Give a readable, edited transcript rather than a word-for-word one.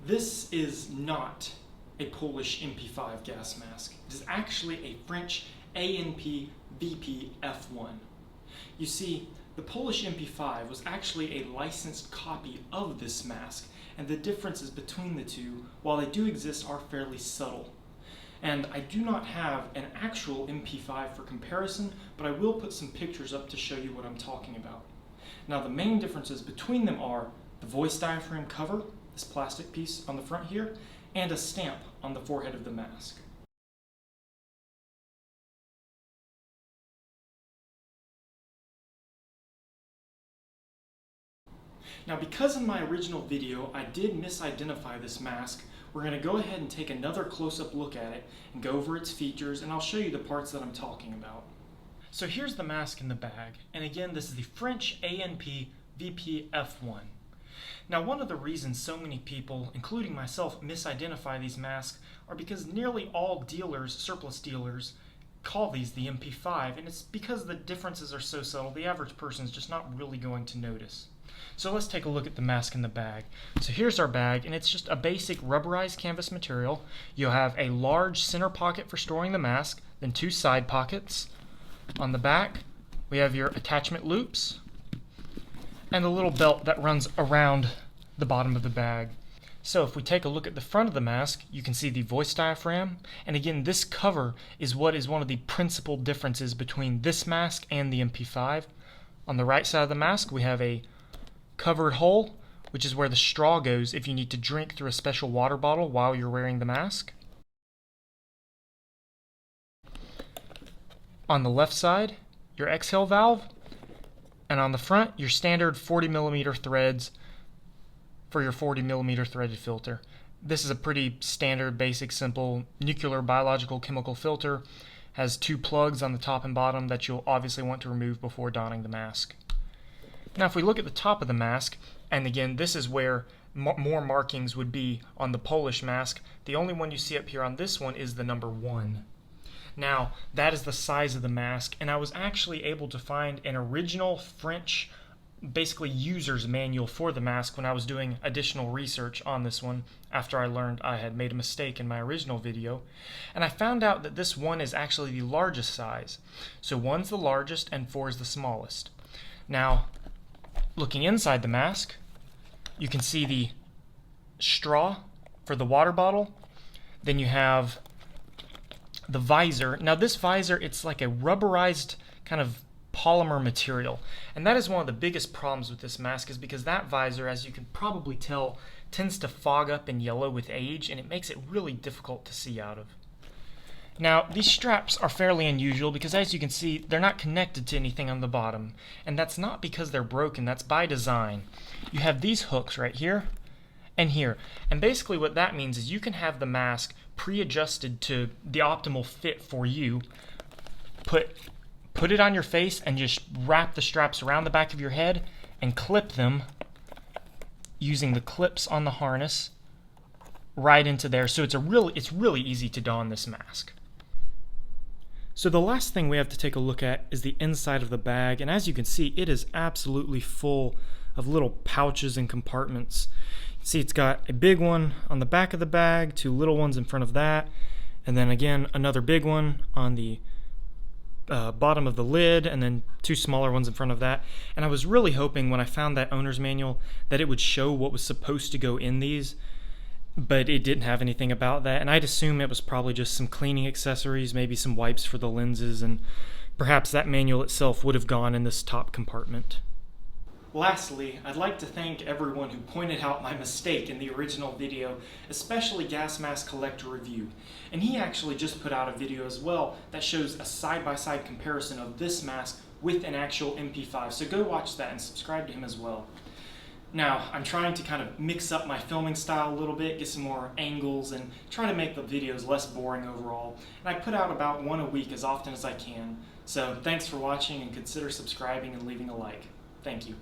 This is not a Polish MP5 gas mask. It is actually a French ANP-VP F1. You see, the Polish MP5 was actually a licensed copy of this mask, and the differences between the two, while they do exist, are fairly subtle. And I do not have an actual MP5 for comparison, but I will put some pictures up to show you what I'm talking about. Now, the main differences between them are the voice diaphragm cover, this plastic piece on the front here, and a stamp on the forehead of the mask. Now, because in my original video I did misidentify this mask, we're going to go ahead and take another close-up look at it and go over its features, and I'll show you the parts that I'm talking about. So here's the mask in the bag, and again, this is the French ANP-VP F1. Now, one of the reasons so many people, including myself, misidentify these masks are because nearly all dealers, surplus dealers, call these the MP5, and it's because the differences are so subtle, the average person is just not really going to notice. So let's take a look at the mask in the bag. So here's our bag, and it's just a basic rubberized canvas material. You'll have a large center pocket for storing the mask, then two side pockets. On the back, we have your attachment loops, and a little belt that runs around the bottom of the bag. So if we take a look at the front of the mask, you can see the voice diaphragm, and again, this cover is what is one of the principal differences between this mask and the MP5. On the right side of the mask, we have a covered hole, which is where the straw goes if you need to drink through a special water bottle while you're wearing the mask. On the left side, your exhale valve, and on the front, your standard 40mm threads for your 40mm threaded filter. This is a pretty standard, basic, simple nuclear biological chemical filter. Has two plugs on the top and bottom that you'll obviously want to remove before donning the mask. Now, if we look at the top of the mask, and again, this is where more markings would be on the Polish mask. The only one you see up here on this one is the number 1. Now, that is the size of the mask, and I was actually able to find an original French, basically user's manual for the mask when I was doing additional research on this one after I learned I had made a mistake in my original video. And I found out that this 1 is actually the largest size. So 1's the largest and 4 is the smallest. Now, looking inside the mask, you can see the straw for the water bottle. Then you have the visor. Now this visor, it's like a rubberized kind of polymer material, and that is one of the biggest problems with this mask, is because that visor, as you can probably tell, tends to fog up and yellow with age, and it makes it really difficult to see out of. Now, these straps are fairly unusual because, as you can see, they're not connected to anything on the bottom, and that's not because they're broken, that's by design. You have these hooks right here and here, and basically what that means is you can have the mask pre-adjusted to the optimal fit for you, put it on your face and just wrap the straps around the back of your head and clip them using the clips on the harness right into there. So it's really easy to don this mask. So the last thing we have to take a look at is the inside of the bag, and as you can see, it is absolutely full of little pouches and compartments. You can see it's got a big one on the back of the bag, two little ones in front of that, and then again another big one on the bottom of the lid, and then two smaller ones in front of that. And I was really hoping when I found that owner's manual that it would show what was supposed to go in these, but it didn't have anything about that, and I'd assume it was probably just some cleaning accessories, maybe some wipes for the lenses, and perhaps that manual itself would have gone in this top compartment. Lastly, I'd like to thank everyone who pointed out my mistake in the original video, especially Gas Mask Collector Review. And he actually just put out a video as well that shows a side-by-side comparison of this mask with an actual MP5, so go watch that and subscribe to him as well. Now, I'm trying to kind of mix up my filming style a little bit, get some more angles, and try to make the videos less boring overall. And I put out about 1 a week as often as I can. So thanks for watching, and consider subscribing and leaving a like. Thank you.